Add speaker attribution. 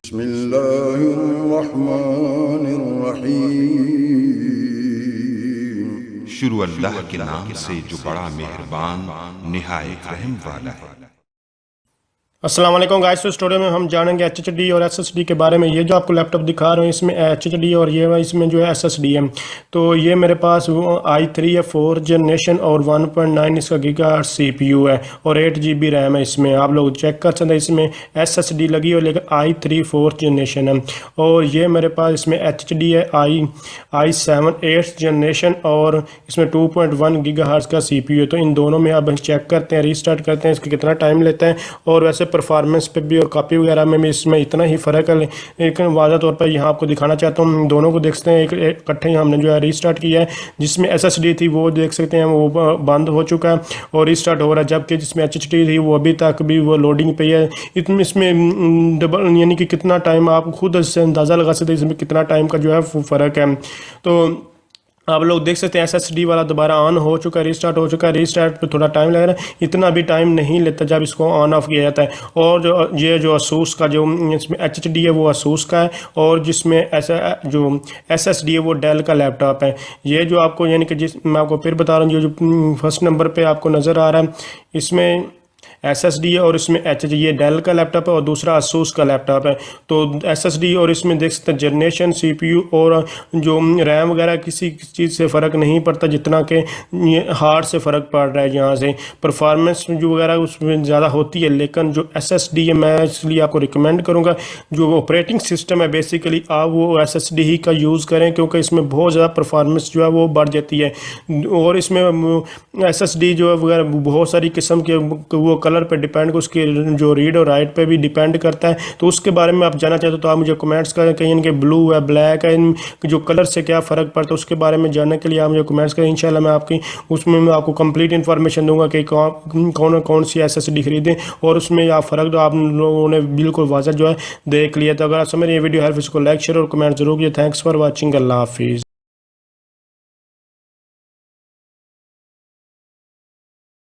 Speaker 1: बिस्मिल्लाहिर्रहमानिर्रहीम। शुरू अल्लाह के नाम से जो बड़ा मेहरबान निहायत रहम वाला है।
Speaker 2: अस्सलाम वालेकुम गाइस। तो स्टूडियो में हम जानेंगे एचएचडी और एसएसडी के बारे में। ये जो आपको लैपटॉप दिखा रहे हैं इसमें एचएचडी और ये इसमें जो है एसएसडी है। तो ये मेरे पास i3 है 4 जनरेशन और 1.9 इसका गीगाहर्ट्ज़ सीपीयू है और 8 GB रैम है। इसमें आप लोग चेक कर सकते हैं, इसमें एसएसडी लगी है लेकिन i3 4 जनरेशन है। और ये मेरे पास इसमें एचएचडी है i7 8 जनरेशन और इसमें 2.1 गीगाहर्ट्ज़ का सीपीयू है। तो इन दोनों में आप चेक करते हैं, रीस्टार्ट करते हैं, इसका कितना टाइम लेता है। और वैसे परफॉर्मेंस पे भी और कॉपी वगैरह में भी इसमें इतना ही फ़र्क है, लेकिन वाज़ा तौर पर यहाँ आपको दिखाना चाहता हूँ। दोनों को देख सकते हैं, एक इकट्ठे हमने जो है रीस्टार्ट किया है। जिसमें एसएसडी थी वो देख सकते हैं वो बंद हो चुका है और रीस्टार्ट हो रहा है, जबकि जिसमें एचएचडी थी वो अभी तक भी वो लोडिंग पे है। इसमें डबल यानी कि कितना टाइम आप खुद से अंदाज़ा लगा सकते हैं इसमें कितना टाइम का जो है फ़र्क है। तो आप लोग देख सकते हैं एसएसडी वाला दोबारा ऑन हो चुका है, रीस्टार्ट हो चुका है। रीस्टार्ट पे थोड़ा टाइम लग रहा है, इतना भी टाइम नहीं लेता जब इसको ऑन ऑफ किया जाता है। और जो ASUS का जो इसमें एचएचडी है वो ASUS का है और जिसमें ऐसा जो एसएसडी है वो डेल का लैपटॉप है। ये जो आपको यानी कि जिस मैं आपको फिर बता रहा हूँ, जो फर्स्ट नंबर पर आपको नज़र आ रहा है इसमें एसएसडी है और इसमें एचएचडी, ये डेल का लैपटॉप है और दूसरा ASUS का लैपटॉप है। तो एसएसडी और इसमें देख सकते हैं जनरेशन, सीपीयू और जो रैम वगैरह किसी चीज़ से फ़र्क नहीं पड़ता जितना कि हार्ड से फ़र्क पड़ रहा है। यहाँ से परफॉर्मेंस जो वगैरह उसमें ज़्यादा होती है, लेकिन जो एसएसडी है मैं इसलिए आपको रिकमेंड करूँगा जो ऑपरेटिंग सिस्टम है बेसिकली आप वो एसएसडी ही का यूज़ करें, क्योंकि इसमें बहुत ज़्यादा परफॉर्मेंस जो है वो बढ़ जाती है। और इसमें एसएसडी जो है वगैरह बहुत सारी किस्म के वो कलर पे डिपेंड, उसके जो रीड और राइट पे भी डिपेंड करता है। तो उसके बारे में आप जानना चाहते हो तो आप मुझे कमेंट्स करें, कहीं इनके ब्लू है, ब्लैक है, इन जो कलर से क्या फ़र्क पड़ता है उसके बारे में जानने के लिए आप मुझे कमेंट्स करें। इंशाल्लाह मैं आपकी उसमें मैं आपको कंप्लीट इन्फॉर्मेशन दूंगा कि कौन सी एसएसडी खरीदें और उसमें आप फ़र्क तो आप लोगों ने बिल्कुल वाज़ह जो है देख लिया। तो अगर आप समझ ये वीडियो हेल्प इसको लाइक शेयर और कमेंट जरूर किए। Thanks for watching. अल्लाह हाफिज़।